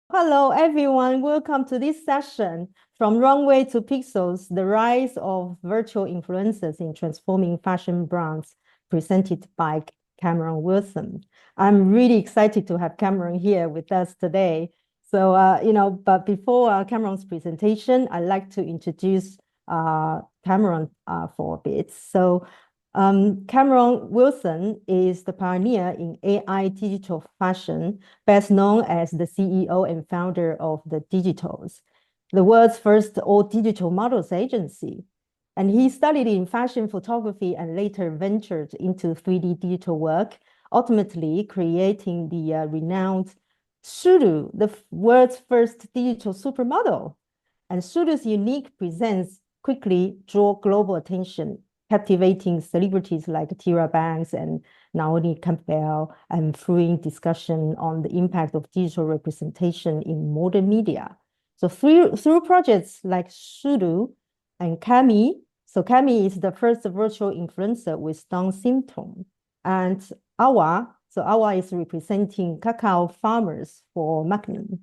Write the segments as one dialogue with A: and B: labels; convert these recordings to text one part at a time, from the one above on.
A: Hello, everyone. Welcome to this session from Runway to Pixels, the rise of virtual influencers in transforming fashion brands, presented by Cameron Wilson. I'm really excited to have Cameron here with us today. But before Cameron's presentation, I'd like to introduce Cameron for a bit. Cameron Wilson is the pioneer in AI digital fashion, best known as the CEO and founder of the Digitals, the world's first all-digital models agency. And he studied in fashion photography and later ventured into 3D digital work, ultimately creating the renowned Shudu, the world's first digital supermodel. And Shudu's unique presence quickly drew global attention, captivating celebrities like Tyra Banks and Naomi Campbell, and fueling discussion on the impact of digital representation in modern media. So through projects like Shudu and Cami, so Cami is the first virtual influencer with Down syndrome, and Awa, so Awa is representing cacao farmers for Magnum.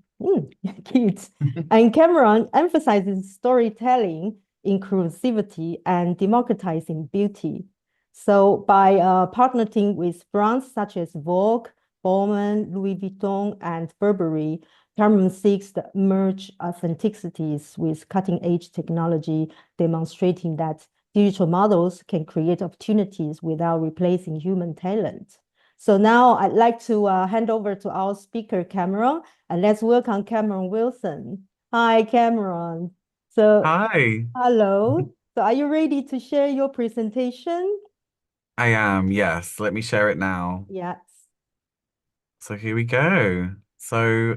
A: Cute. And Cameron emphasizes storytelling, inclusivity, and democratizing beauty. So by partnering with brands such as Vogue, Bowman, Louis Vuitton, and Burberry, Cameron seeks to merge authenticities with cutting-edge technology, demonstrating that digital models can create opportunities without replacing human talent. So now I'd like to hand over to our speaker, Cameron, and let's welcome Cameron Wilson. Hi, Cameron. So,
B: Hi,
A: hello. So, are you ready to share your presentation?
B: I am. Yes, let me share it now.
A: Yes.
B: So here we go. So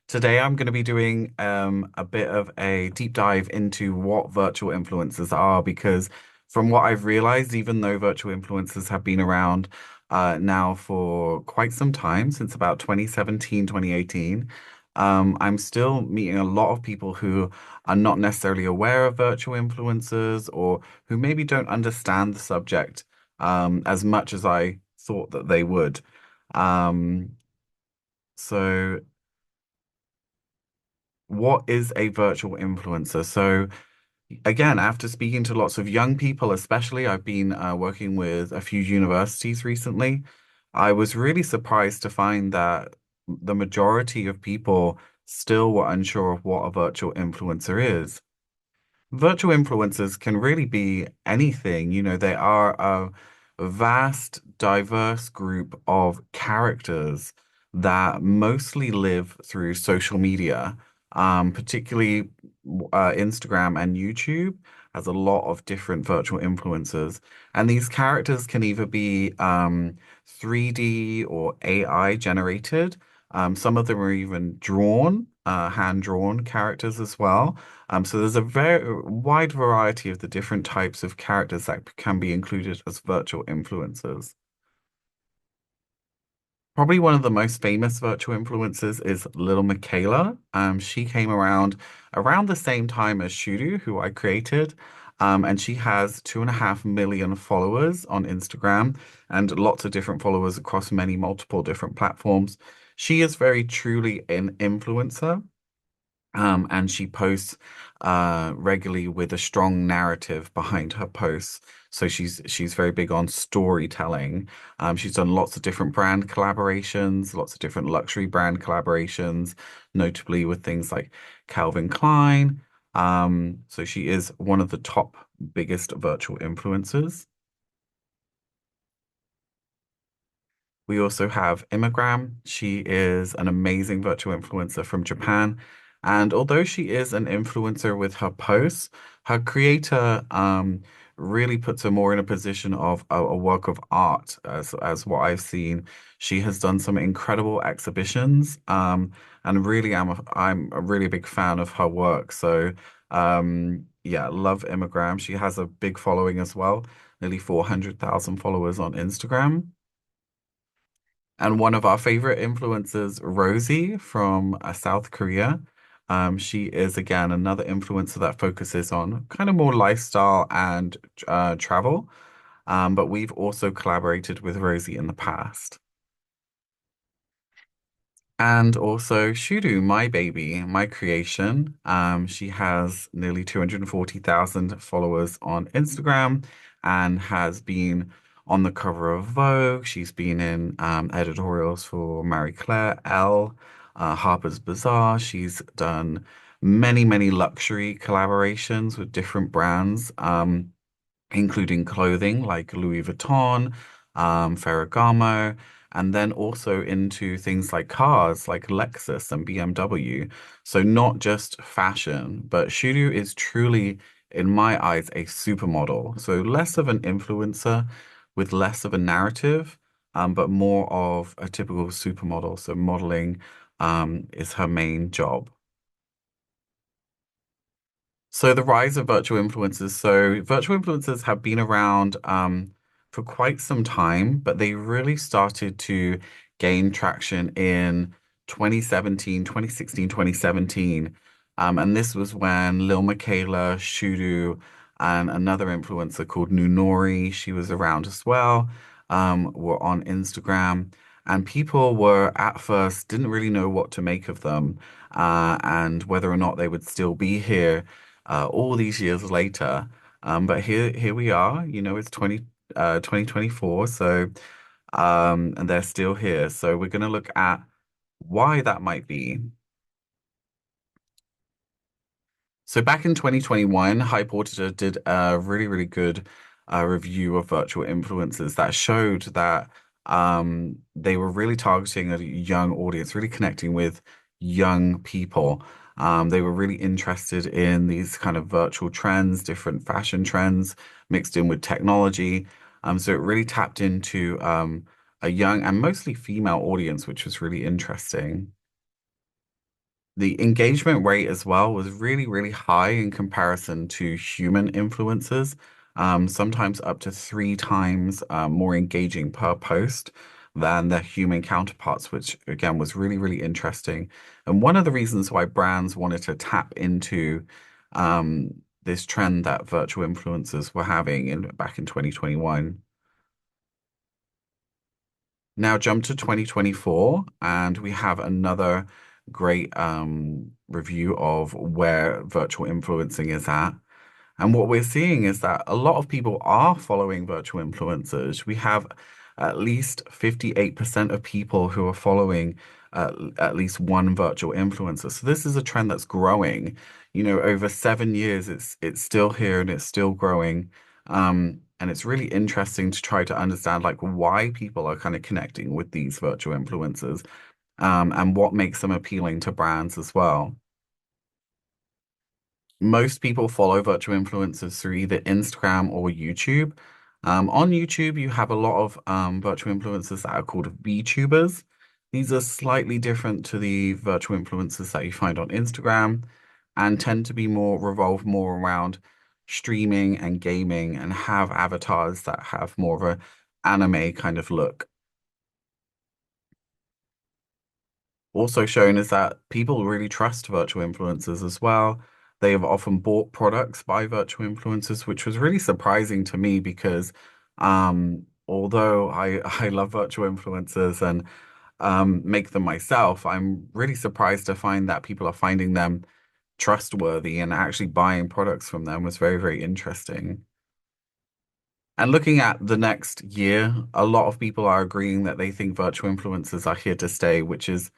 B: today I'm going to be doing a bit of a deep dive into what virtual influencers are because from what I've realized, even though virtual influencers have been around now for quite some time, since about 2017, 2018, I'm still meeting a lot of people who are not necessarily aware of virtual influencers or who maybe don't understand the subject as much as I thought that they would. Um, so, what is a virtual influencer? So, again, after speaking to lots of young people, especially, I've been working with a few universities recently. I was really surprised to find that the majority of people still were unsure of what a virtual influencer is. Virtual influencers can really be anything. They are a vast, diverse group of characters that mostly live through social media, particularly Instagram and YouTube has a lot of different virtual influencers. And these characters can either be 3D or AI generated. Some of them are even drawn, hand-drawn characters as well. So there's a very wide variety of the different types of characters that can be included as virtual influencers. Probably one of the most famous virtual influencers is Lil Miquela. She came around the same time as Shudu, who I created. And she has 2.5 million followers on Instagram and lots of different followers across many multiple different platforms. She is very truly an influencer. And she posts regularly with a strong narrative behind her posts. So she's very big on storytelling. She's done lots of different brand collaborations, lots of different luxury brand collaborations, notably with things like Calvin Klein. So she is one of the top biggest virtual influencers. We also have Immigram. She is an amazing virtual influencer from Japan. And although she is an influencer with her posts, her creator really puts her more in a position of a work of art, as what I've seen. She has done some incredible exhibitions, and really I'm a really big fan of her work. So yeah, love Immigram. She has a big following as well, nearly 400,000 followers on Instagram. And one of our favorite influencers, Rosie from South Korea. She is again another influencer that focuses on kind of more lifestyle and travel. But we've also collaborated with Rosie in the past. And also Shudu, my baby, my creation. She has nearly 240,000 followers on Instagram and has been on the cover of Vogue. She's been in editorials for Marie Claire, Elle, Harper's Bazaar. She's done many, many luxury collaborations with different brands. Including clothing like Louis Vuitton, Ferragamo, and then also into things like cars like Lexus and BMW. So not just fashion, but Shudu is truly, in my eyes, a supermodel. So less of an influencer with less of a narrative, but more of a typical supermodel. So modeling, is her main job. So the rise of virtual influencers. So virtual influencers have been around for quite some time, but they really started to gain traction in 2017, 2016, 2017. And this was when Lil Miquela, Shudu, and another influencer called Nunori, she was around as well, were on Instagram. And people were at first didn't really know what to make of them, and whether or not they would still be here all these years later. But here we are, it's 2024, so and they're still here. So we're going to look at why that might be. So back in 2021, Hype Auditor did a really, really good review of virtual influencers that showed that they were really targeting a young audience, really connecting with young people. They were really interested in these kind of virtual trends, different fashion trends mixed in with technology. So it really tapped into a young and mostly female audience, which was really interesting. The engagement rate as well was really, really high in comparison to human influencers, sometimes up to three times more engaging per post than their human counterparts, which again was really, really interesting. And one of the reasons why brands wanted to tap into this trend that virtual influencers were having back in 2021. Now jump to 2024, and we have another great review of where virtual influencing is at. And what we're seeing is that a lot of people are following virtual influencers. We have at least 58% of people who are following at least one virtual influencer. So this is a trend that's growing. Over 7 years, it's still here and it's still growing. And it's really interesting to try to understand like why people are kind of connecting with these virtual influencers, and what makes them appealing to brands as well. Most people follow virtual influencers through either Instagram or YouTube. On YouTube, you have a lot of virtual influencers that are called VTubers. These are slightly different to the virtual influencers that you find on Instagram and tend to be revolve more around streaming and gaming and have avatars that have more of a anime kind of look. Also shown is that people really trust virtual influencers as well. They have often bought products by virtual influencers, which was really surprising to me because although I love virtual influencers and make them myself, I'm really surprised to find that people are finding them trustworthy and actually buying products from them was very, very interesting. And looking at the next year, a lot of people are agreeing that they think virtual influencers are here to stay, which is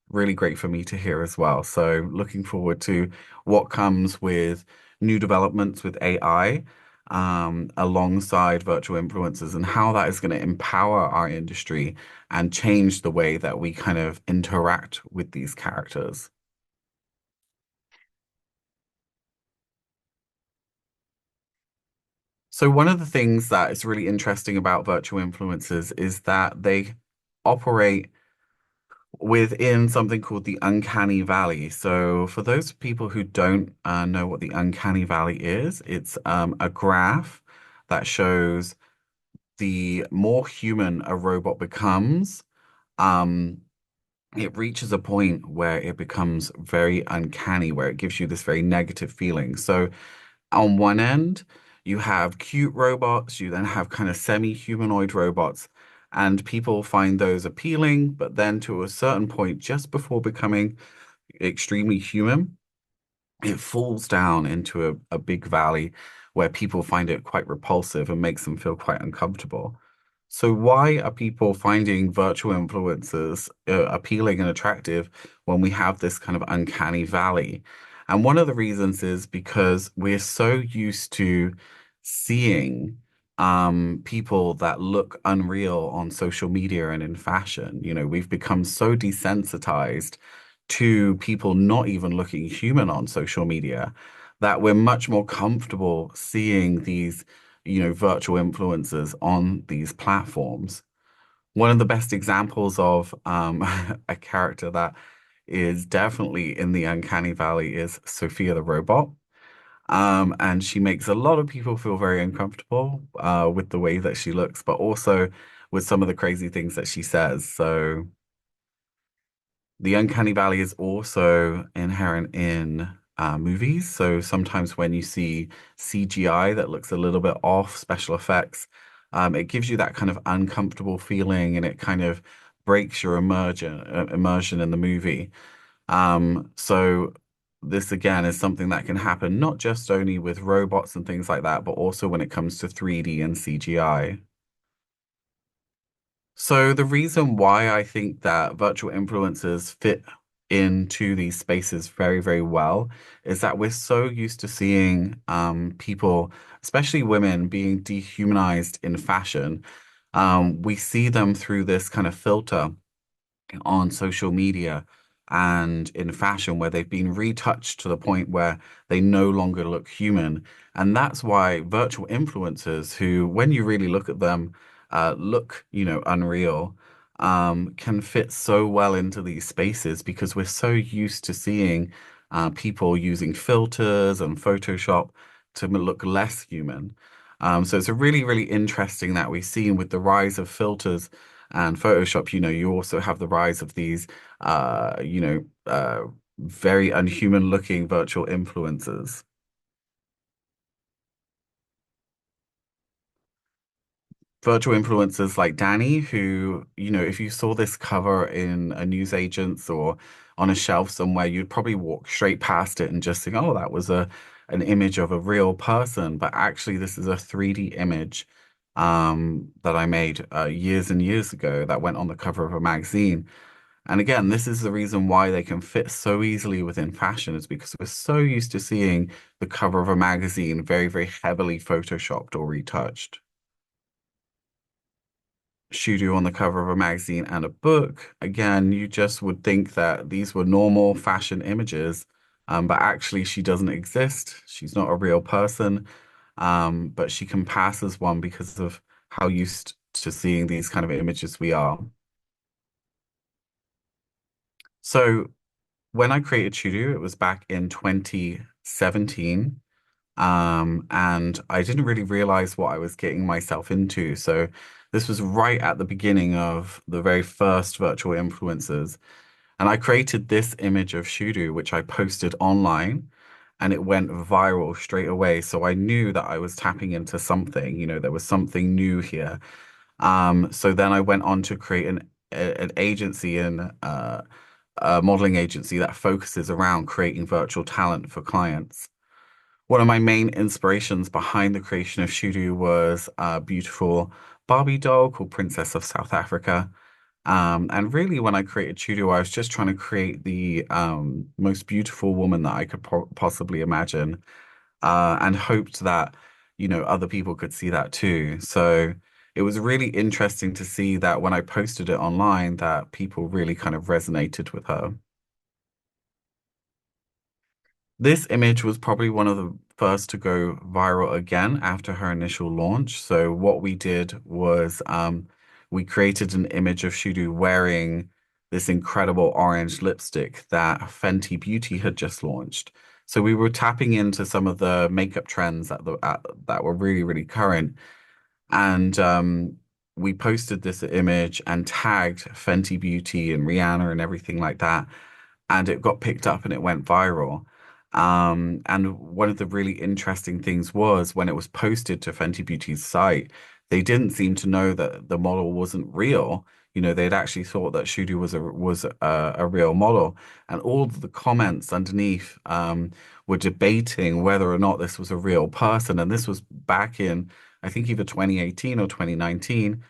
B: really great for me to hear as well. So looking forward to what comes with new developments with AI, alongside virtual influencers and how that is going to empower our industry and change the way that we kind of interact with these characters. So one of the things that is really interesting about virtual influencers is that they operate within something called the uncanny valley. So for those people who don't know what the uncanny valley is, it's a graph that shows the more human a robot becomes, um, it reaches a point where it becomes very uncanny, where it gives you this very negative feeling. So on one end, you have cute robots, you then have kind of semi-humanoid robots, And people find those appealing, but then to a certain point, just before becoming extremely human, it falls down into a big valley where people find it quite repulsive and makes them feel quite uncomfortable. So why are people finding virtual influencers appealing and attractive when we have this kind of uncanny valley? And one of the reasons is because we're so used to seeing people that look unreal on social media and in fashion. You know, we've become so desensitized to people not even looking human on social media, that we're much more comfortable seeing these, virtual influencers on these platforms. One of the best examples of a character that is definitely in the uncanny valley is Sophia the robot. And she makes a lot of people feel very uncomfortable with the way that she looks, but also with some of the crazy things that she says. So the uncanny valley is also inherent in movies. So sometimes when you see CGI that looks a little bit off, special effects, it gives you that kind of uncomfortable feeling and it kind of breaks your immersion in the movie. So this again is something that can happen not just only with robots and things like that, but also when it comes to 3D and CGI. So the reason why I think that virtual influencers fit into these spaces very, very well is that we're so used to seeing people, especially women, being dehumanized in fashion. We see them through this kind of filter on social media and in fashion where they've been retouched to the point where they no longer look human. And that's why virtual influencers, who, when you really look at them, look, unreal, can fit so well into these spaces because we're so used to seeing people using filters and Photoshop to look less human. So it's a really, really interesting that we've seen with the rise of filters and Photoshop, you also have the rise of these, very unhuman looking virtual influencers. Virtual influencers like Danny, who, if you saw this cover in a newsagent's or on a shelf somewhere, you'd probably walk straight past it and just think, oh, that was an image of a real person. But actually, this is a 3D image that I made years and years ago that went on the cover of a magazine. And again, this is the reason why they can fit so easily within fashion is because we're so used to seeing the cover of a magazine very, very heavily photoshopped or retouched. Shudu on the cover of a magazine and a book, again, you just would think that these were normal fashion images, but actually she doesn't exist. She's not a real person, but she can pass as one because of how used to seeing these kind of images we are. So when I created Chudu, it was back in 2017. And I didn't really realize what I was getting myself into. So this was right at the beginning of the very first virtual influencers. And I created this image of Shudu, which I posted online, and it went viral straight away. So I knew that I was tapping into something, there was something new here. So then I went on to create an agency and a modeling agency that focuses around creating virtual talent for clients. One of my main inspirations behind the creation of Shudu was a beautiful Barbie doll called Princess of South Africa. And really, when I created Shudu, I was just trying to create the most beautiful woman that I could possibly imagine, and hoped that, other people could see that too. So it was really interesting to see that when I posted it online, that people really kind of resonated with her. This image was probably one of the first to go viral again after her initial launch. So what we did was we created an image of Shudu wearing this incredible orange lipstick that Fenty Beauty had just launched. So we were tapping into some of the makeup trends that were really, really current. And we posted this image and tagged Fenty Beauty and Rihanna and everything like that. And it got picked up and it went viral. And one of the really interesting things was when it was posted to Fenty Beauty's site, they didn't seem to know that the model wasn't real. They'd actually thought that Shudu was a real model, and all of the comments underneath were debating whether or not this was a real person. And this was back in, I think, either 2018 or 2019.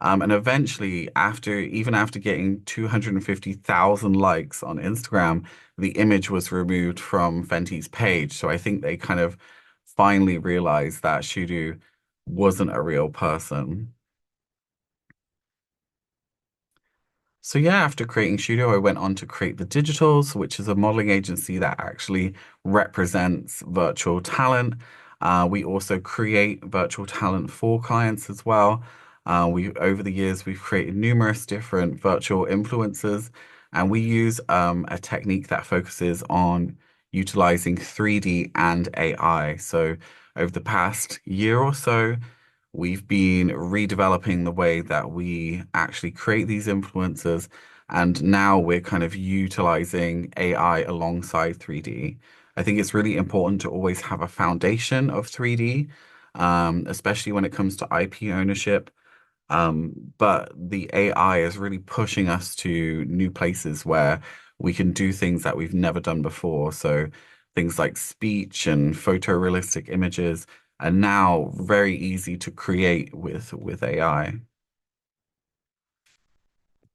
B: And eventually, even after getting 250,000 likes on Instagram, the image was removed from Fenty's page. So I think they kind of finally realized that Shudu wasn't a real person. So yeah, after creating Shudo, I went on to create the Digitals, which is a modeling agency that actually represents virtual talent. We also create virtual talent for clients as well. We Over the years we've created numerous different virtual influencers, and we use a technique that focuses on utilizing 3D and AI. So over the past year or so, we've been redeveloping the way that we actually create these influencers, and now we're kind of utilizing AI alongside 3D. I think it's really important to always have a foundation of 3D, especially when it comes to IP ownership. But the AI is really pushing us to new places where we can do things that we've never done before. So things like speech and photorealistic images are now very easy to create with AI.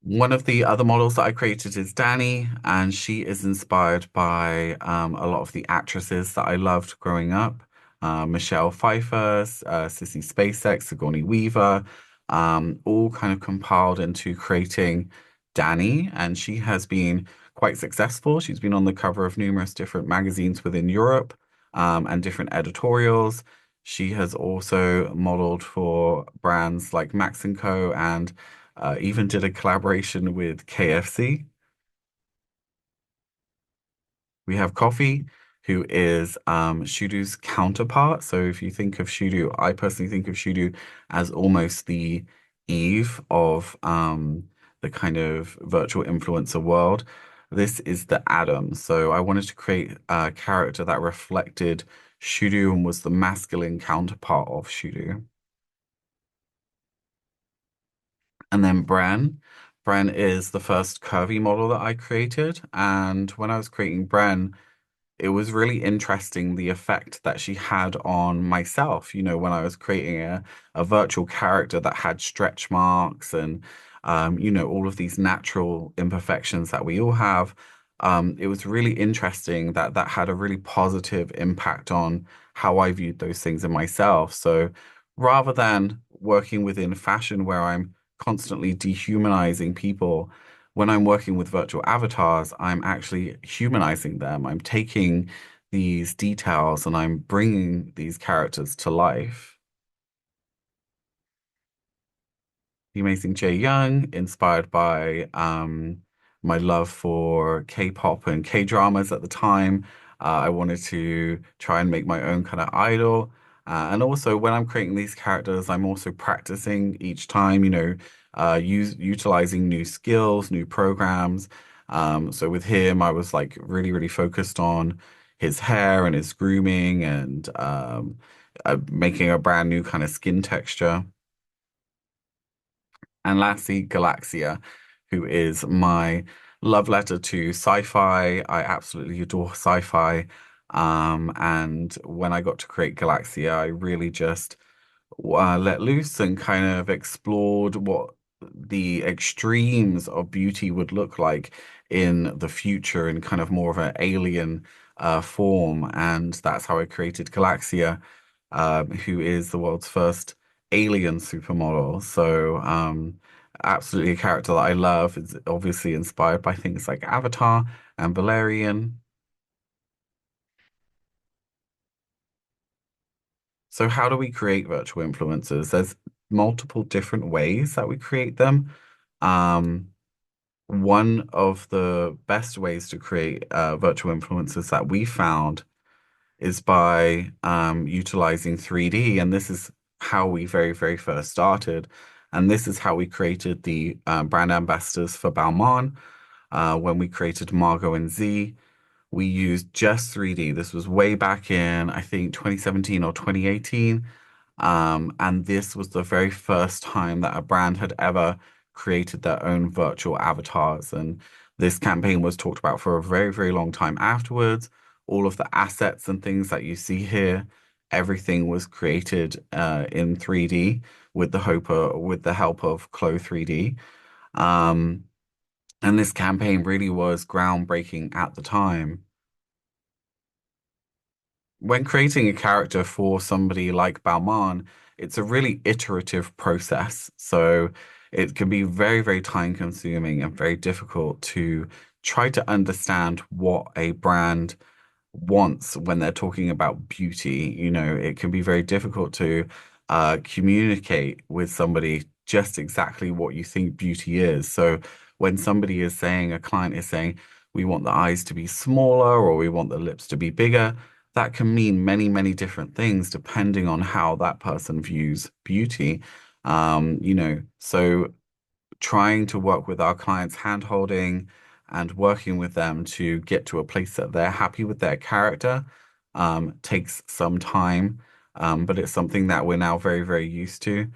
B: One of the other models that I created is Danny, and she is inspired by a lot of the actresses that I loved growing up. Michelle Pfeiffer, Sissy Spacek, Sigourney Weaver, all kind of compiled into creating Danny, and she has been quite successful. She's been on the cover of numerous different magazines within Europe, and different editorials. She has also modeled for brands like Max& and Co. and even did a collaboration with KFC. We have Coffee, who is Shudu's counterpart. So if you think of Shudu, I personally think of Shudu as almost the Eve of the kind of virtual influencer world. This is the Adam. So I wanted to create a character that reflected Shudu and was the masculine counterpart of Shudu. And then Bren. Bren is the first curvy model that I created. And when I was creating Bren, it was really interesting the effect that she had on myself, when I was creating a virtual character that had stretch marks and, all of these natural imperfections that we all have. It was really interesting that that had a really positive impact on how I viewed those things in myself. So rather than working within fashion where I'm constantly dehumanizing people, when I'm working with virtual avatars, I'm actually humanizing them. I'm taking these details and I'm bringing these characters to life. The Amazing Jay Young, inspired by my love for K-pop and K-dramas at the time. I wanted to try and make my own kind of idol. And also, when I'm creating these characters, I'm also practicing each time, utilizing new skills, new programs. So with him, I was like really, really focused on his hair and his grooming and making a brand new kind of skin texture. And lastly, Galaxia, who is my love letter to sci-fi. I absolutely adore sci-fi. And when I got to create Galaxia, I really just let loose and kind of explored what the extremes of beauty would look like in the future in kind of more of an alien form. And that's how I created Galaxia, who is the world's first alien supermodel. So, absolutely a character that I love. It's obviously inspired by things like Avatar and Valerian. So how do we create virtual influencers? There's multiple different ways that we create them. Um, One of the best ways to create virtual influencers that we found is by utilizing 3D. And this is how we very, very first started. And this is how we created the brand ambassadors for Balmain. When we created Margot and Z, we used just 3D. This was way back in, I think, 2017 or 2018. And this was the very first time that a brand had ever created their own virtual avatars. And this campaign was talked about for a very, very long time afterwards. All of the assets and things that you see here, everything was created in 3D with the help of Clo 3D. Um, and this campaign really was groundbreaking at the time. When creating a character for somebody like Balmain, it's a really iterative process. So it can be very, very time consuming and very difficult to try to understand what a brand wants when they're talking about beauty. You know, it can be very difficult to communicate with somebody just exactly what you think beauty is. So when somebody is saying, a client is saying, we want the eyes to be smaller or we want the lips to be bigger, that can mean many, many different things depending on how that person views beauty. So trying to work with our clients, hand holding and working with them to get to a place that they're happy with their character, takes some time, but it's something that we're now very, very used to.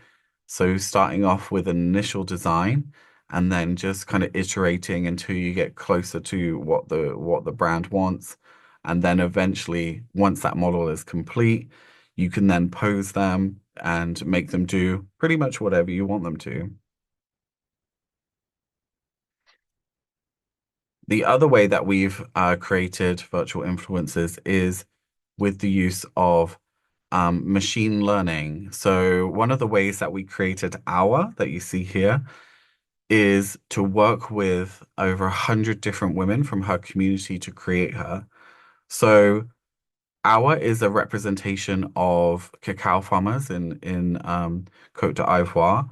B: So starting off with an initial design and then just kind of iterating until you get closer to what the brand wants. And then eventually, once that model is complete, you can then pose them and make them do pretty much whatever you want them to. The other way that we've created virtual influencers is with the use of machine learning. So one of the ways that we created Our that you see here is to work with over 100 different women from her community to create her. So Our is a representation of cacao farmers in Côte d'Ivoire.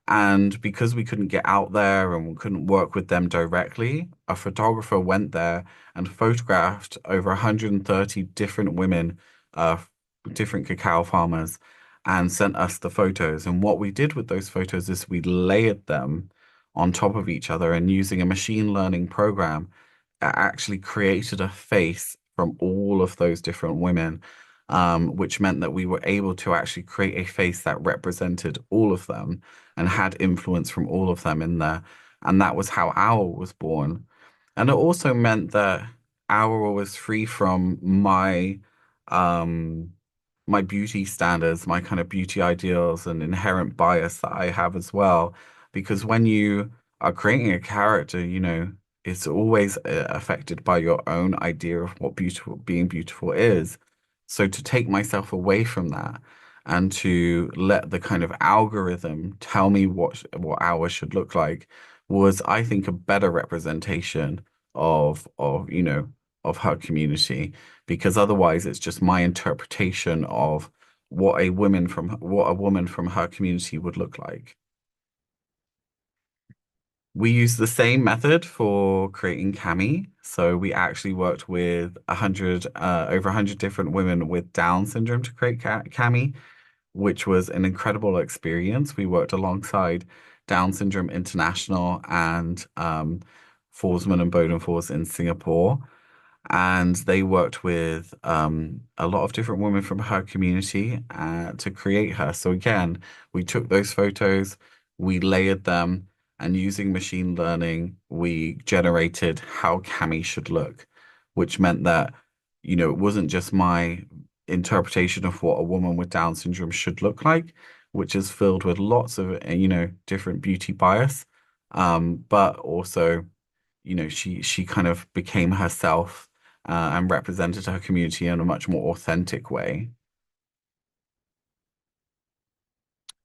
B: And because we couldn't get out there and we couldn't work with them directly, a photographer went there and photographed over 130 different women, uh, different cacao farmers, and sent us the photos. And what we did with those photos is we layered them on top of each other and using a machine learning program, actually created a face from all of those different women, which meant that we were able to actually create a face that represented all of them and had influence from all of them in there. And that was how Owl was born. And it also meant that Owl was free from um my beauty standards, my kind of beauty ideals and inherent bias that I have as well. Because when you are creating a character, you know, it's always affected by your own idea of what beautiful being beautiful is. So to take myself away from that and to let the kind of algorithm tell me what ours should look like was, I think, a better representation of her community, because otherwise it's just my interpretation of what a woman from her community would look like. We use the same method for creating Cami. So we actually worked with over 100 different women with Down syndrome to create Cami, which was an incredible experience. We worked alongside Down Syndrome International and Forsman and Bodenfors in Singapore. And they worked with a lot of different women from her community to create her. So again, we took those photos, we layered them, and using machine learning, we generated how Cami should look, which meant that, you know, it wasn't just my interpretation of what a woman with Down syndrome should look like, which is filled with lots of, different beauty bias, but also, she kind of became herself and represented her community in a much more authentic way.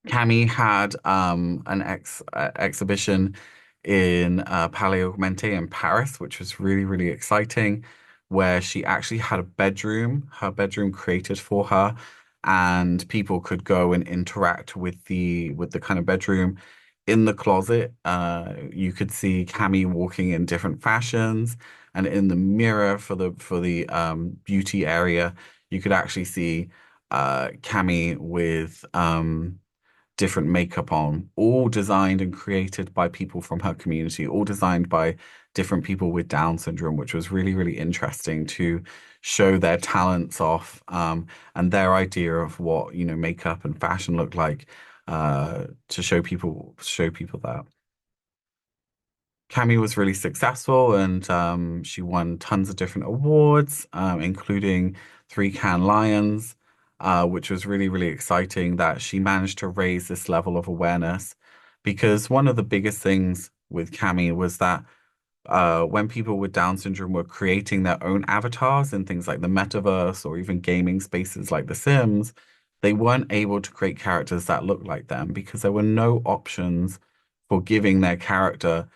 B: Cami had an exhibition in Palais Augmenté in Paris, which was really, really exciting, where she actually had her bedroom created for her, and people could go and interact with the kind of bedroom. In the closet, you could see Cami walking in different fashions, and in the mirror for the beauty area, you could actually see Cami with different makeup on, all designed and created by people from her community, all designed by different people with Down syndrome, which was really, really interesting to show their talents off, and their idea of what, makeup and fashion look like, to show people that. Cami was really successful and she won tons of different awards, including three Cannes Lions, which was really, really exciting that she managed to raise this level of awareness. Because one of the biggest things with Cami was that when people with Down syndrome were creating their own avatars in things like the metaverse or even gaming spaces like The Sims, they weren't able to create characters that looked like them because there were no options for giving their character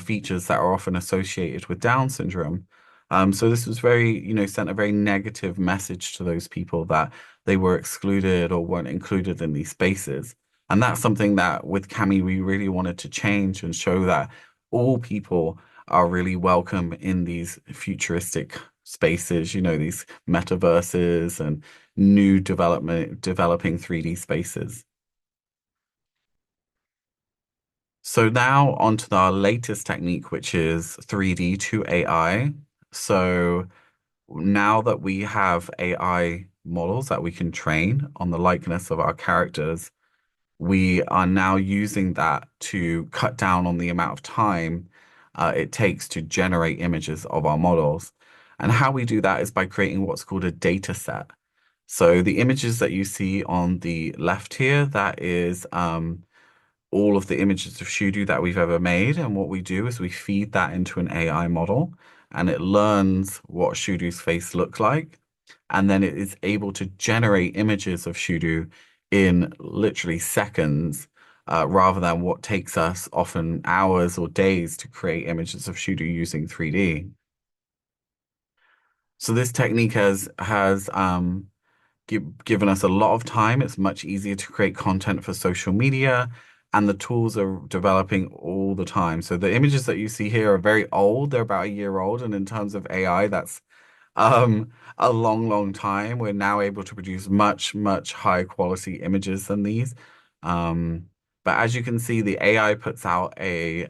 B: features that are often associated with Down syndrome. So this was sent a very negative message to those people that they were excluded or weren't included in these spaces. And that's something that with Cami we really wanted to change and show that all people are really welcome in these futuristic spaces, these metaverses and developing 3D spaces. So now onto our latest technique, which is 3D to AI. So now that we have AI models that we can train on the likeness of our characters, we are now using that to cut down on the amount of time it takes to generate images of our models. And how we do that is by creating what's called a data set. So the images that you see on the left here, that is all of the images of Shudu that we've ever made. And what we do is we feed that into an AI model and it learns what Shudu's face looks like. And then it is able to generate images of Shudu in literally seconds, rather than what takes us often hours or days to create images of Shudu using 3D. So this technique has given us a lot of time. It's much easier to create content for social media, and the tools are developing all the time. So the images that you see here are very old. They're about a year old, and in terms of AI, that's a long, long time. We're now able to produce much, much higher quality images than these. But as you can see, the AI puts out a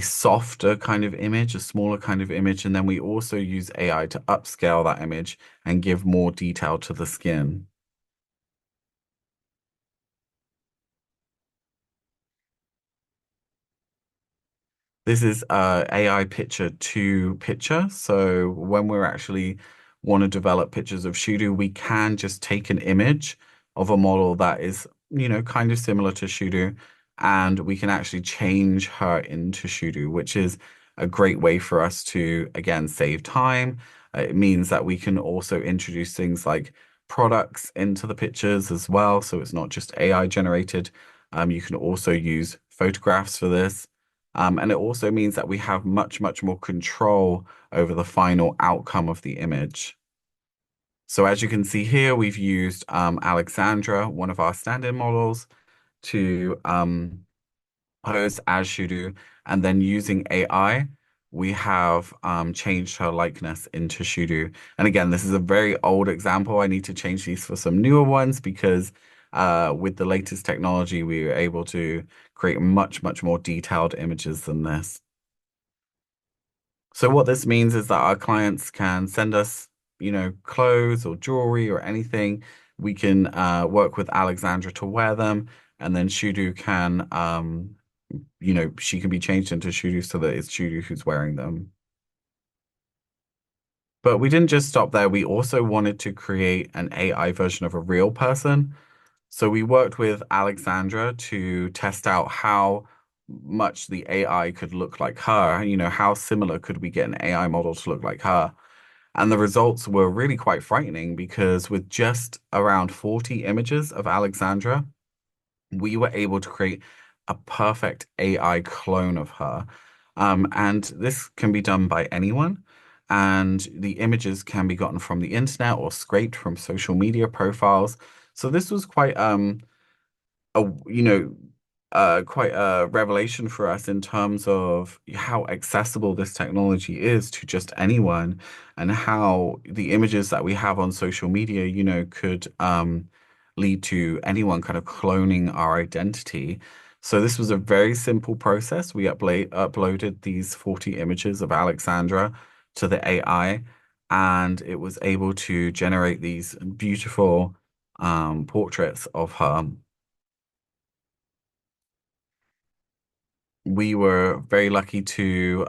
B: softer kind of image, a smaller kind of image, and then we also use AI to upscale that image and give more detail to the skin. This is AI picture to picture. So when we're actually want to develop pictures of Shudu, we can just take an image of a model that is, kind of similar to Shudu, and we can actually change her into Shudu, which is a great way for us to, again, save time. It means that we can also introduce things like products into the pictures as well. So it's not just AI generated. You can also use photographs for this. And it also means that we have much, much more control over the final outcome of the image. So as you can see here, we've used Alexandra, one of our stand-in models, to pose as Shudu, and then using AI, we have changed her likeness into Shudu. And again, this is a very old example. I need to change these for some newer ones because with the latest technology, we were able to create much, much more detailed images than this. So what this means is that our clients can send us, clothes or jewelry or anything. We can work with Alexandra to wear them, and then Shudu can, she can be changed into Shudu so that it's Shudu who's wearing them. But we didn't just stop there. We also wanted to create an AI version of a real person. So we worked with Alexandra to test out how much the AI could look like her. How similar could we get an AI model to look like her? And the results were really quite frightening because with just around 40 images of Alexandra, we were able to create a perfect AI clone of her. And this can be done by anyone. And the images can be gotten from the internet or scraped from social media profiles. So this was a you know quite a revelation for us in terms of how accessible this technology is to just anyone, and how the images that we have on social media, could lead to anyone kind of cloning our identity. So this was a very simple process. We uploaded these 40 images of Alexandra to the AI, and it was able to generate these beautiful portraits of her. We were very lucky to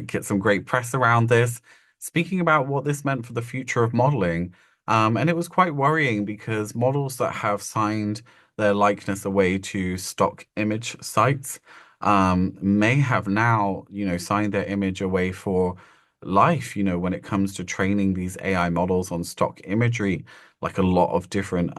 B: get some great press around this, speaking about what this meant for the future of modeling. And it was quite worrying because models that have signed their likeness away to stock image sites may have now, signed their image away for life, when it comes to training these AI models on stock imagery, like a lot of different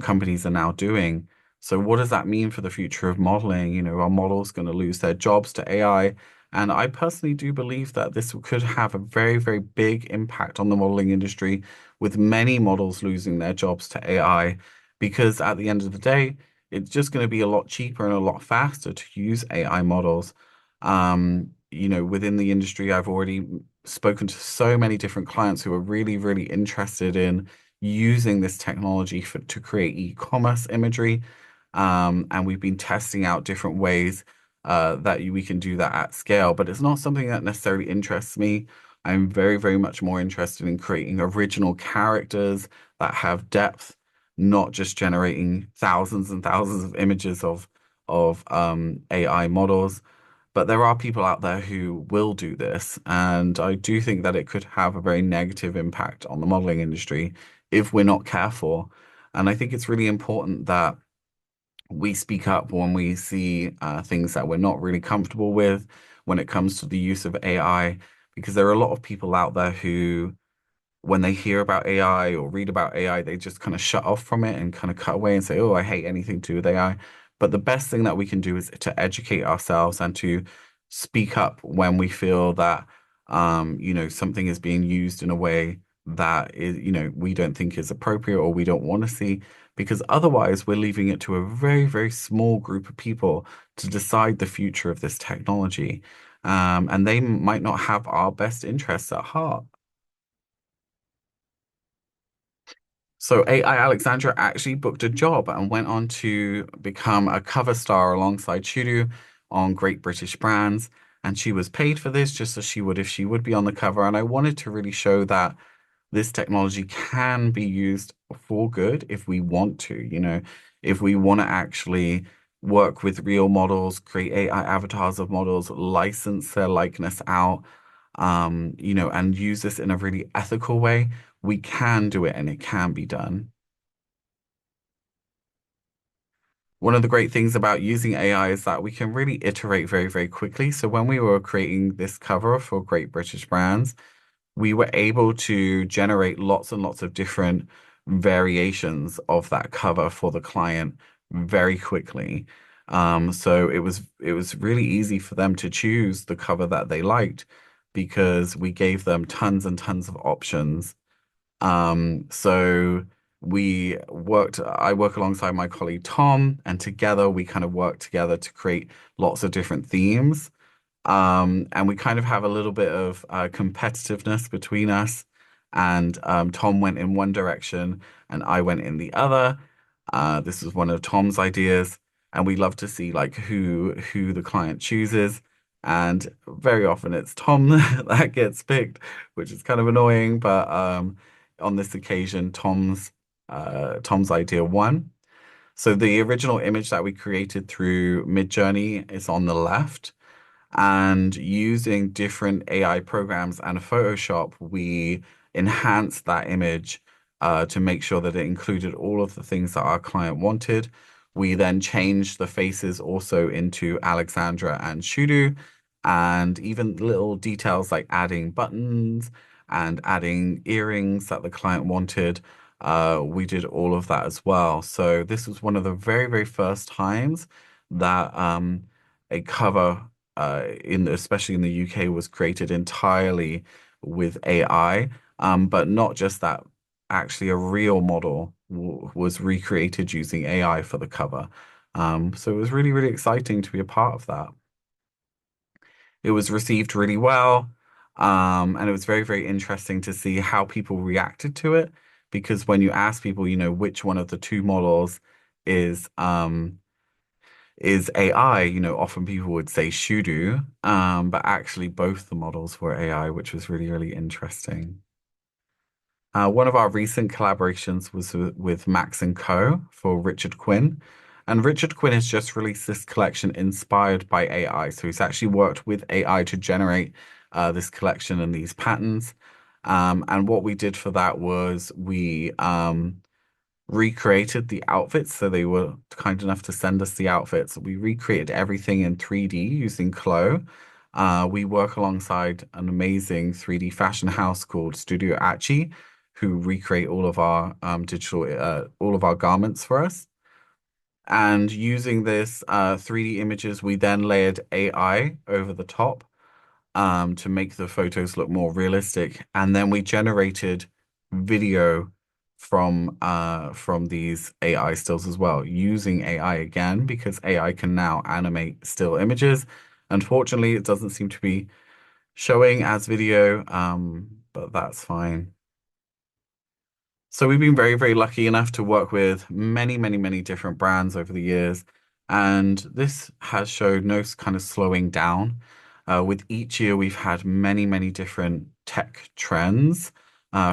B: companies are now doing. So what does that mean for the future of modeling? Are models going to lose their jobs to AI? And I personally do believe that this could have a very, very big impact on the modeling industry, with many models losing their jobs to AI, because at the end of the day, it's just going to be a lot cheaper and a lot faster to use AI models. Within the industry, I've already spoken to so many different clients who are really, really interested in using this technology to create e-commerce imagery. And we've been testing out different ways that we can do that at scale. But it's not something that necessarily interests me. I'm very, very much more interested in creating original characters that have depth, not just generating thousands and thousands of images of AI models. But there are people out there who will do this, and I do think that it could have a very negative impact on the modeling industry if we're not careful. And I think it's really important that we speak up when we see things that we're not really comfortable with when it comes to the use of AI, because there are a lot of people out there who, when they hear about AI or read about AI, they just kind of shut off from it and kind of cut away and say, "Oh, I hate anything to do with AI." But the best thing that we can do is to educate ourselves and to speak up when we feel that, something is being used in a way that is, we don't think is appropriate or we don't want to see, because otherwise we're leaving it to a very, very small group of people to decide the future of this technology. And they might not have our best interests at heart. So AI Alexandra actually booked a job and went on to become a cover star alongside Shudu on Great British Brands. And she was paid for this just as she would if she would be on the cover. And I wanted to really show that this technology can be used for good if we want to, if we want to actually work with real models, create AI avatars of models, license their likeness out, and use this in a really ethical way, we can do it and it can be done. One of the great things about using AI is that we can really iterate very, very quickly. So when we were creating this cover for Great British Brands, we were able to generate lots and lots of different variations of that cover for the client very quickly. So it was really easy for them to choose the cover that they liked because we gave them tons and tons of options. So I work alongside my colleague Tom, and together we kind of work together to create lots of different themes. And we kind of have a little bit of competitiveness between us. And Tom went in one direction and I went in the other. This was one of Tom's ideas, and we love to see like who the client chooses. And very often it's Tom that gets picked, which is kind of annoying. But on this occasion, Tom's idea won. So the original image that we created through Midjourney is on the left. And using different AI programs and Photoshop, we enhanced that image to make sure that it included all of the things that our client wanted. We then changed the faces also into Alexandra and Shudu, and even little details like adding buttons and adding earrings that the client wanted. We did all of that as well. So this was one of the very, very first times that a cover especially in the UK, was created entirely with AI. But not just that, actually a real model w was recreated using AI for the cover. So it was really, really exciting to be a part of that. It was received really well. And it was very, very interesting to see how people reacted to it because when you ask people, which one of the two models is um is AI, often people would say Shudu, but actually both the models were AI, which was really, really interesting. One of our recent collaborations was with Max and Co. for Richard Quinn. And Richard Quinn has just released this collection inspired by AI. So he's actually worked with AI to generate this collection and these patterns. And what we did for that was we recreated the outfits. So they were kind enough to send us the outfits. We recreated everything in 3D using Clo. We work alongside an amazing 3D fashion house called Studio Achi, who recreate all of our all of our garments for us. And using this 3D images, we then layered AI over the top to make the photos look more realistic. And then we generated video from these AI stills as well, using AI again because AI can now animate still images. Unfortunately, it doesn't seem to be showing as video, but that's fine. So we've been very, very lucky enough to work with many, many, many different brands over the years. And this has showed no kind of slowing down. With each year, we've had many, many different tech trends,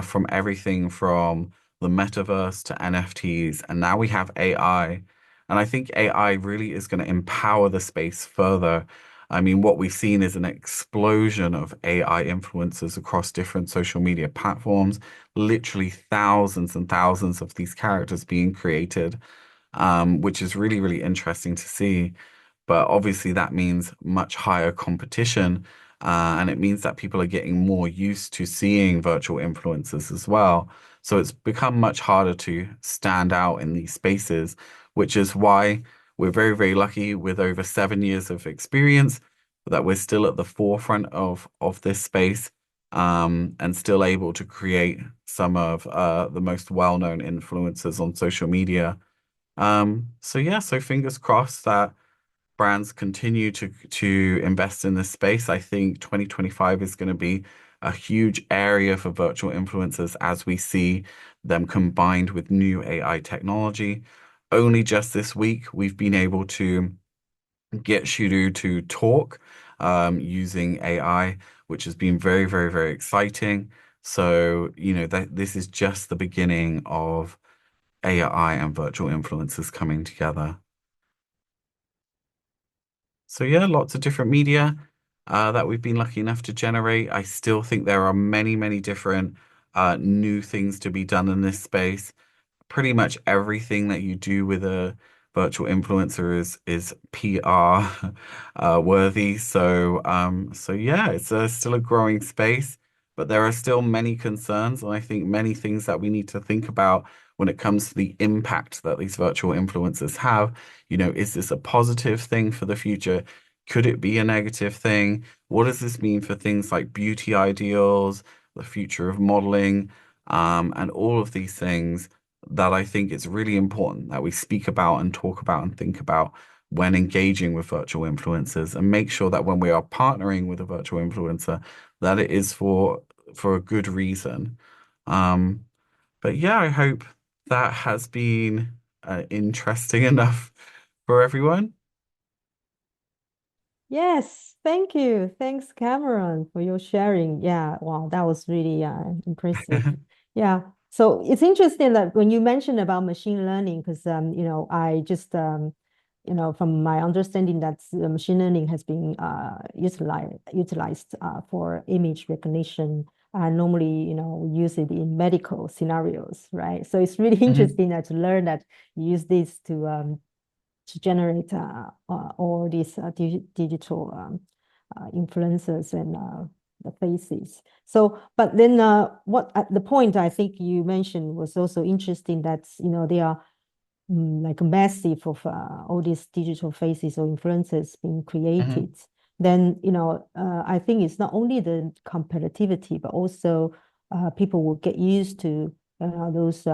B: from everything from the metaverse to NFTs. And now we have AI. And I think AI really is going to empower the space further. I mean, what we've seen is an explosion of AI influencers across different social media platforms, literally thousands and thousands of these characters being created, which is really, really interesting to see. But obviously, that means much higher competition, and it means that people are getting more used to seeing virtual influencers as well. So it's become much harder to stand out in these spaces, which is why we're very, very lucky with over 7 years of experience that we're still at the forefront of this space, and still able to create some of the most well-known influencers on social media. So yeah, so fingers crossed that brands continue to invest in this space. I think 2025 is going to be a huge area for virtual influencers as we see them combined with new AI technology. Only just this week, we've been able to get Shudu to talk using AI, which has been very, very, very exciting. So, that this is just the beginning of AI and virtual influencers coming together. So yeah, lots of different media that we've been lucky enough to generate. I still think there are many, many different new things to be done in this space. Pretty much everything that you do with a virtual influencer is PR worthy. So yeah, it's still a growing space, but there are still many concerns, and I think many things that we need to think about when it comes to the impact that these virtual influencers have. Is this a positive thing for the future? Could it be a negative thing? What does this mean for things like beauty ideals, the future of modeling, and all of these things that I think it's really important that we speak about and talk about and think about when engaging with virtual influencers, and make sure that when we are partnering with a virtual influencer, that it is for a good reason. Um, but yeah, I hope that has been interesting enough for everyone.
A: Yes, thank you. Thanks, Cameron, for your sharing. Yeah, wow, that was really impressive. Yeah. So it's interesting that when you mentioned about machine learning, because I just from my understanding that machine learning has been utilized for image recognition. Normally, we use it in medical scenarios, right? So it's really
B: Mhm,
A: interesting to learn that you use this to generate all these digital influencers and the faces. So, but then what at the point I think you mentioned was also interesting that they are like massive of all these digital faces or influencers being
B: mhm,
A: created. Then I think it's not only the competitivity, but also people will get used to those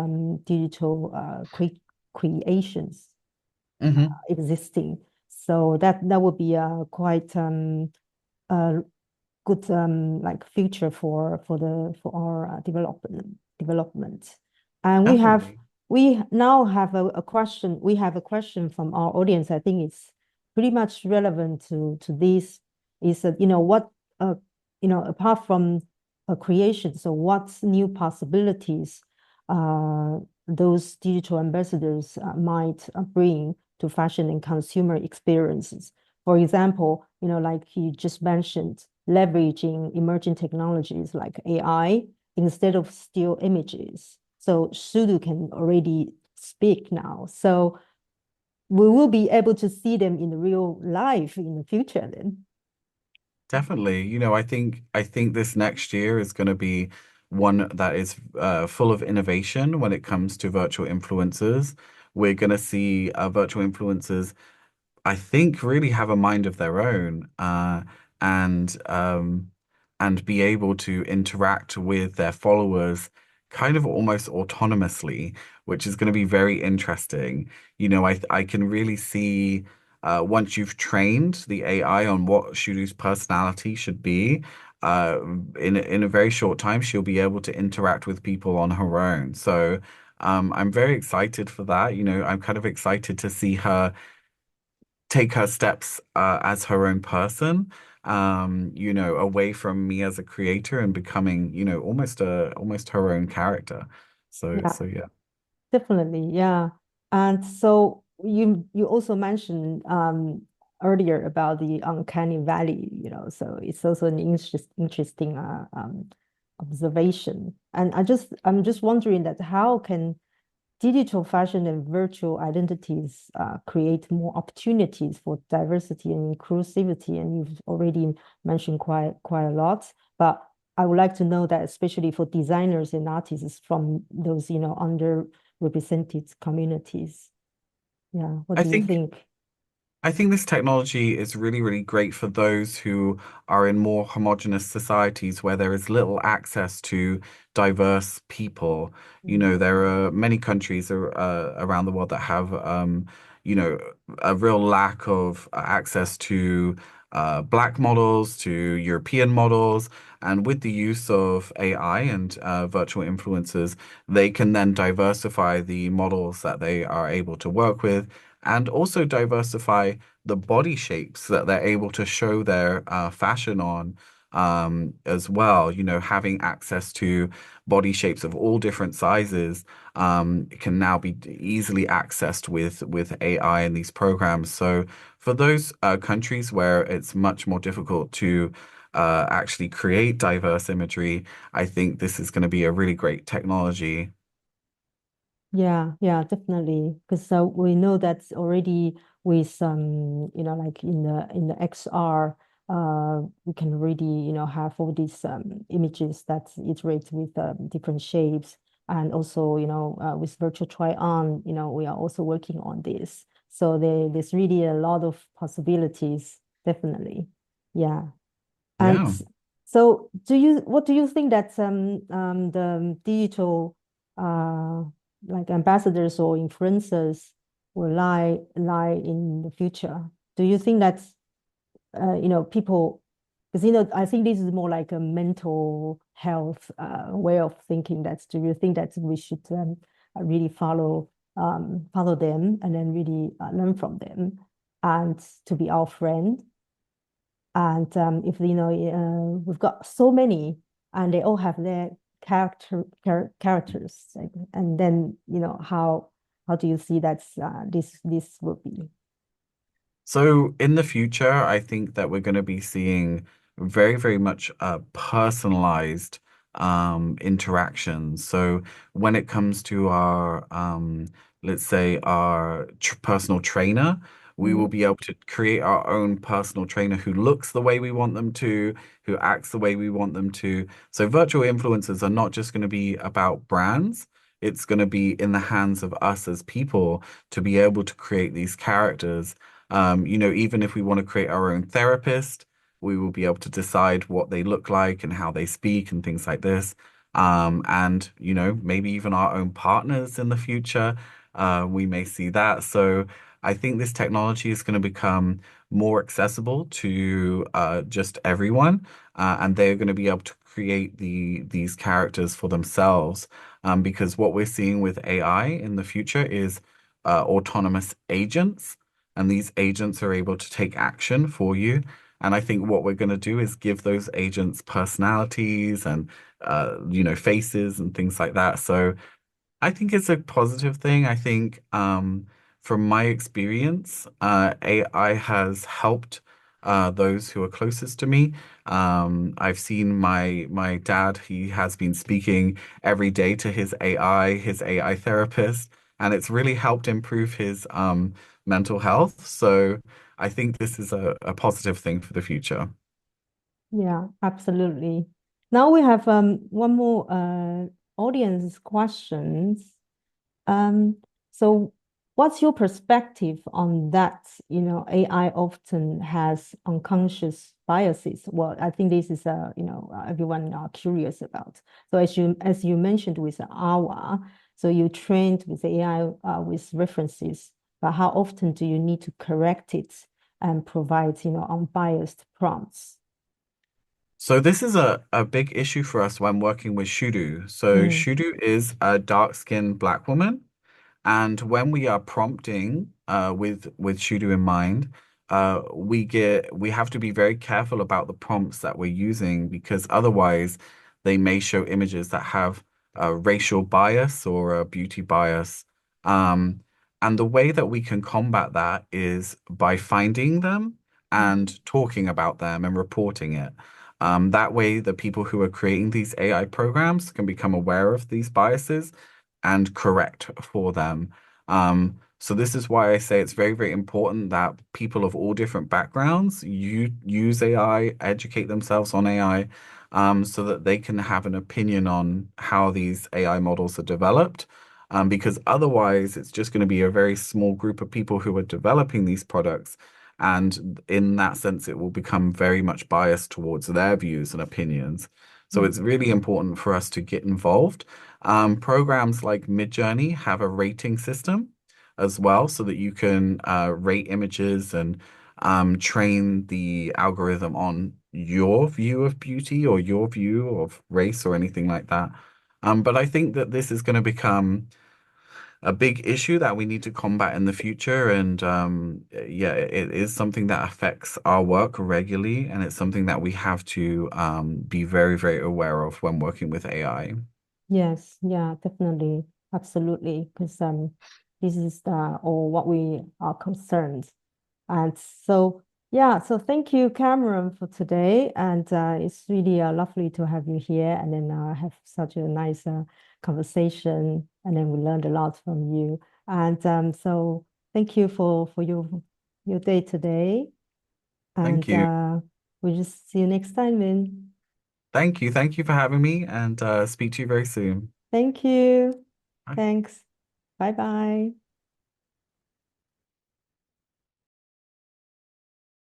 A: digital creations
B: mhm.
A: existing. So that would be a quite a good like future for our development. And
B: Definitely.
A: we now have a question. We have a question from our audience. I think it's pretty much relevant to this. Is that what uh apart from a creation, so what new possibilities those digital ambassadors might bring to fashion and consumer experiences. For example, like you just mentioned, leveraging emerging technologies like AI instead of still images. So Shudu can already speak now. So we will be able to see them in real life in the future then.
B: Definitely. I think this next year is going to be one that is full of innovation when it comes to virtual influencers. We're going to see virtual influencers I think really have a mind of their own, and be able to interact with their followers kind of almost autonomously, which is going to be very interesting. I can really see once you've trained the AI on what Shudu's personality should be, uh, in a very short time, she'll be able to interact with people on her own. So I'm very excited for that. I'm kind of excited to see her take her steps as her own person, away from me as a creator and becoming, almost her own character. So
A: Yeah,
B: yeah.
A: definitely. Yeah. And so you also mentioned earlier about the uncanny valley, so it's also an interesting observation. And I'm just wondering that how can digital fashion and virtual identities create more opportunities for diversity and inclusivity. And you've already mentioned quite a lot, but I would like to know that especially for designers and artists from those, underrepresented communities. Yeah, what
B: I
A: do you
B: think
A: think?
B: I think this technology is really, really great for those who are in more homogenous societies where there is little access to diverse people.
A: Mm.
B: There are many countries around the world that have, you know, a real lack of access to black models, to European models. And with the use of AI and virtual influencers, they can then diversify the models that they are able to work with and also diversify the body shapes that they're able to show their fashion on, as well. Having access to body shapes of all different sizes can now be easily accessed with AI in these programs. So for those countries where it's much more difficult to actually create diverse imagery, I think this is going to be a really great technology.
A: Yeah, yeah, definitely. Because we know that already with like in the XR, we can really have all these images that iterate with different shapes, and also with virtual try-on, we are also working on this. So there's really a lot of possibilities, definitely. Yeah. And
B: Yeah.
A: so what do you think that the digital uh, like ambassadors or influencers will lie in the future? Do you think that people, because I think this is more like a mental health way of thinking. Do you think that we should really follow them and then really learn from them and to be our friend? And if we've got so many, and they all have their characters, and then how do you see that this will be?
B: So in the future, I think that we're going to be seeing very, very much personalized interactions. So when it comes to our, let's say, our tr personal trainer, we will
A: Mhm.
B: be able to create our own personal trainer who looks the way we want them to, who acts the way we want them to. So virtual influencers are not just going to be about brands. It's going to be in the hands of us as people to be able to create these characters. Even if we want to create our own therapist, we will be able to decide what they look like and how they speak and things like this. And maybe even our own partners in the future, we may see that. So I think this technology is going to become more accessible to just everyone, and they're going to be able to create these characters for themselves. Because what we're seeing with AI in the future is autonomous agents, and these agents are able to take action for you. And I think what we're going to do is give those agents personalities and faces and things like that. So I think it's a positive thing. I think from my experience, AI has helped those who are closest to me. I've seen my dad, he has been speaking every day to his AI therapist, and it's really helped improve his mental health. So I think this is a positive thing for the future.
A: Yeah, absolutely. Now we have one more audience questions. Um, so what's your perspective on that? AI often has unconscious biases. Well, I think this is everyone are curious about. So as you mentioned with AWA, so you trained with AI with references, but how often do you need to correct it and provide unbiased prompts?
B: So this is a big issue for us when working with Shudu. So
A: Mm,
B: Shudu is a dark-skinned black woman. And when we are prompting with Shudu in mind, we have to be very careful about the prompts that we're using because otherwise they may show images that have a racial bias or a beauty bias. Um, and the way that we can combat that is by finding them and talking about them and reporting it. That way, the people who are creating these AI programs can become aware of these biases and correct for them. So this is why I say it's very, very important that people of all different backgrounds use AI, educate themselves on AI, so that they can have an opinion on how these AI models are developed. Because otherwise, it's just going to be a very small group of people who are developing these products. And in that sense, it will become very much biased towards their views and opinions. So
A: mm,
B: it's really important for us to get involved. Programs like Midjourney have a rating system as well, so that you can rate images and train the algorithm on your view of beauty or your view of race or anything like that. But I think that this is going to become a big issue that we need to combat in the future. And yeah, it is something that affects our work regularly, and it's something that we have to be very, very aware of when working with AI.
A: yes, yeah, definitely, absolutely, because this is the or what we are concerned. And so, yeah, so thank you, Cameron, for today. And it's really lovely to have you here and then have such a nice conversation. And then we learned a lot from you. And so thank you for your day today.
B: Thank
A: And
B: you.
A: we'll just see you next time then.
B: Thank you. Thank you for having me and speak to you very soon.
A: Thank you.
B: Bye.
A: Thanks. Bye bye.